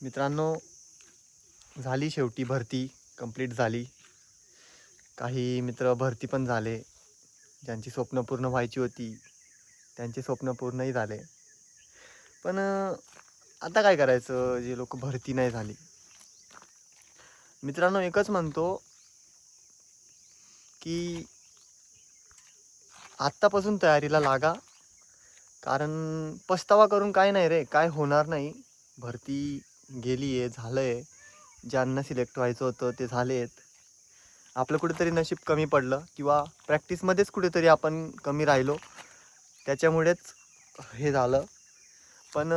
मित्रांनो, झाली शेवटी भरती कंप्लीट झाली. काही मित्र भरती पण झाले. ज्यांची स्वप्न पूर्ण व्हायची होती त्यांचे स्वप्न पूर्णही झाले. पण आता काय करायचं जे लोक भरती नाही झाली. मित्रांनो, एकच म्हणतो की आत्तापासून तयारीला लागा. कारण पस्तावा करून काय नाही रे, काय होणार नाही. भरती गेली आहे, झालं आहे. ज्यांना सिलेक्ट व्हायचं होतं ते झालेत. आपलं कुठेतरी नशीब कमी पडलं किंवा प्रॅक्टिसमध्येच कुठेतरी आपण कमी राहिलो, त्याच्यामुळेच हे झालं. पण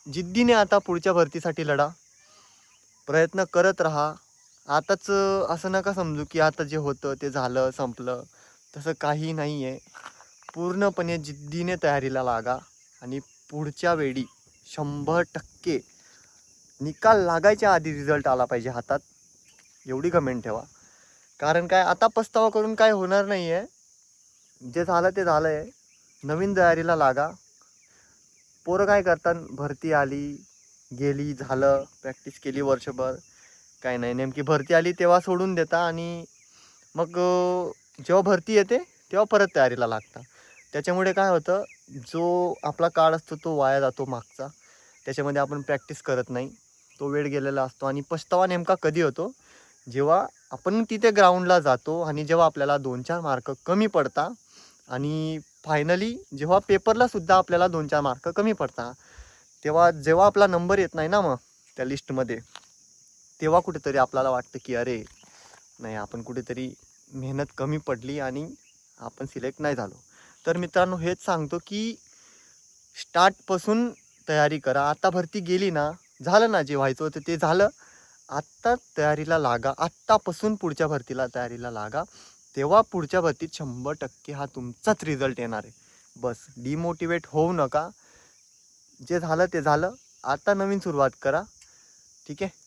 जिद्दीने आता पुढच्या भरतीसाठी लढा, प्रयत्न करत राहा. आताच असं नका समजू की आता जे होतं ते झालं संपलं, तसं काही नाही आहे. पूर्णपणे जिद्दीने तयारीला लागा आणि पुढच्या वेळी 100% निकाल लागायच्या आधी रिझल्ट आला पाहिजे हातात, एवढी कमेंट ठेवा. कारण काय, आता पस्तावा करून काय होणार नाही आहे. जे झालं ते झालं आहे. नवीन तयारीला लागा. पोरं काय करतात, भरती आली गेली झालं, प्रॅक्टिस केली वर्षभर, काय नाही, नेमकी भरती आली तेव्हा सोडून देता आणि मग जेव्हा भरती येते तेव्हा परत तयारीला लागता. त्याच्यामुळे काय होतं, जो आपला काळ असतो तो वाया जातो मागचा. त्याच्यामध्ये आपण प्रॅक्टिस करत नाही, तो वेळ गेलेला असतो. आणि पछतावा नेमका कधी होतो, जेव्हा आपण तिथे ग्राउंडला जातो आणि जेव्हा आपल्याला 2-4 मार्क कमी पडता आणि फायनली जेव्हा पेपरला सुद्धा आपल्याला 2-4 मार्क कमी पडता, तेव्हा जेव्हा आपला नंबर येत नाही ना मग त्या लिस्टमध्ये, तेव्हा कुठेतरी आपल्याला वाटतं की अरे नाही, आपण कुठेतरी मेहनत कमी पडली आणि आपण सिलेक्ट नाही झालो. तर मित्रांनो, हेच सांगतो की स्टार्टपासून तयारी करा. आता भरती गेली ना, झालं ना, जे व्हायचं होतं ते झालं. आत्ता तयारीला लागा. आत्तापासून पुढच्या भरतीला तयारीला लागा. तेव्हा पुढच्या भरतीत 100% हा तुमचाच रिझल्ट येणार आहे. बस डिमोटिवेट होऊ नका. जे झालं ते झालं. आता नवीन सुरुवात करा. ठीक आहे.